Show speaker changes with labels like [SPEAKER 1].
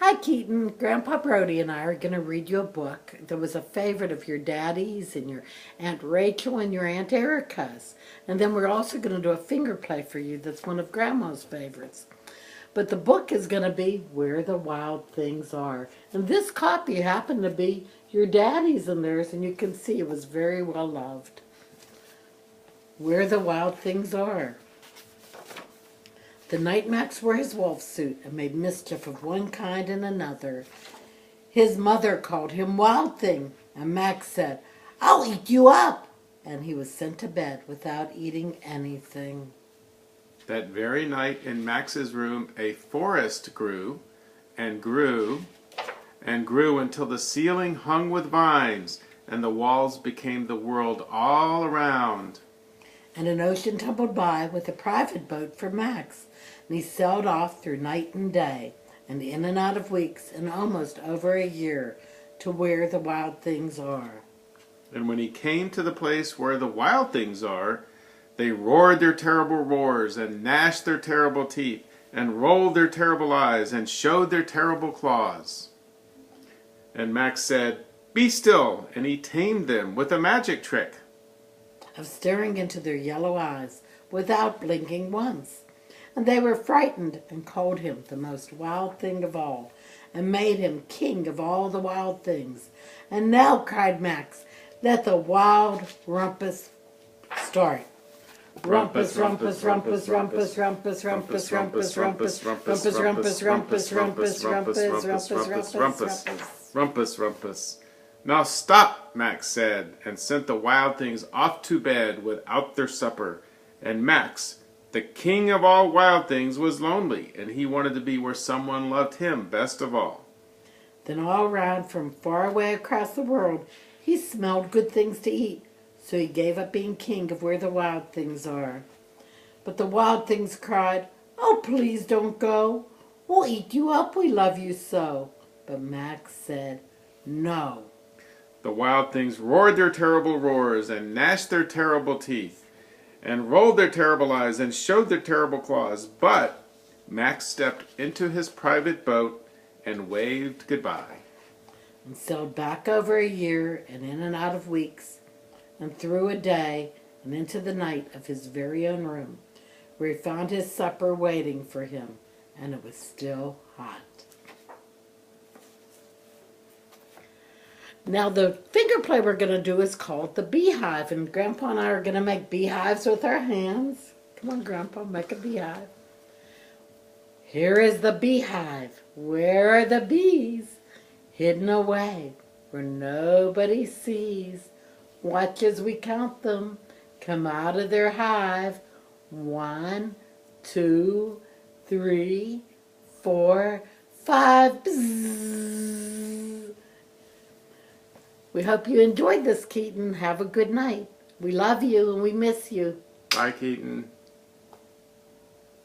[SPEAKER 1] Hi, Keaton. Grandpa Brody and I are going to read you a book that was a favorite of your daddy's and your Aunt Rachel and your Aunt Erica's. And then we're also going to do a finger play for you that's one of Grandma's favorites. But the book is going to be Where the Wild Things Are. And this copy happened to be your daddy's and theirs, and you can see it was very well loved. Where the Wild Things Are. The night Max wore his wolf suit and made mischief of one kind and another. His mother called him Wild Thing, and Max said, "I'll eat you up!" And he was sent to bed without eating anything.
[SPEAKER 2] That very night in Max's room a forest grew and grew and grew until the ceiling hung with vines and the walls became the world all around.
[SPEAKER 1] And an ocean tumbled by with a private boat for Max, and he sailed off through night and day, and in and out of weeks, and almost over a year, to where the wild things are.
[SPEAKER 2] And when he came to the place where the wild things are, they roared their terrible roars, and gnashed their terrible teeth, and rolled their terrible eyes, and showed their terrible claws. And Max said, "Be still," and he tamed them with a magic trick
[SPEAKER 1] of staring into their yellow eyes without blinking once. And they were frightened and called him the most wild thing of all, and made him king of all the wild things. And now, cried Max, let the wild rumpus start. Rumpus, rumpus, rumpus, rumpus, rumpus, rumpus, rumpus, rumpus, rumpus, rumpus, rumpus, rumpus, rumpus, rumpus, rumpus,
[SPEAKER 2] rumpus, rumpus. "Now stop," Max said, and sent the wild things off to bed without their supper. And Max, the king of all wild things, was lonely, and he wanted to be where someone loved him best of all.
[SPEAKER 1] Then all round from far away across the world he smelled good things to eat, so he gave up being king of where the wild things are. But the wild things cried, "Oh, please don't go. We'll eat you up, we love you so." But Max said, "No."
[SPEAKER 2] The wild things roared their terrible roars, and gnashed their terrible teeth, and rolled their terrible eyes, and showed their terrible claws. But Max stepped into his private boat and waved goodbye.
[SPEAKER 1] And sailed back over a year, and in and out of weeks, and through a day, and into the night of his very own room, where he found his supper waiting for him, and it was still hot. Now the finger play we're going to do is called the beehive, and Grandpa and I are going to make beehives with our hands. Come on, Grandpa, make a beehive. Here is the beehive. Where are the bees? Hidden away where nobody sees. Watch as we count them come out of their hive. 1, 2, 3, 4, 5. Bzzz. We hope you enjoyed this, Keaton. Have a good night. We love you and we miss you.
[SPEAKER 2] Bye, Keaton.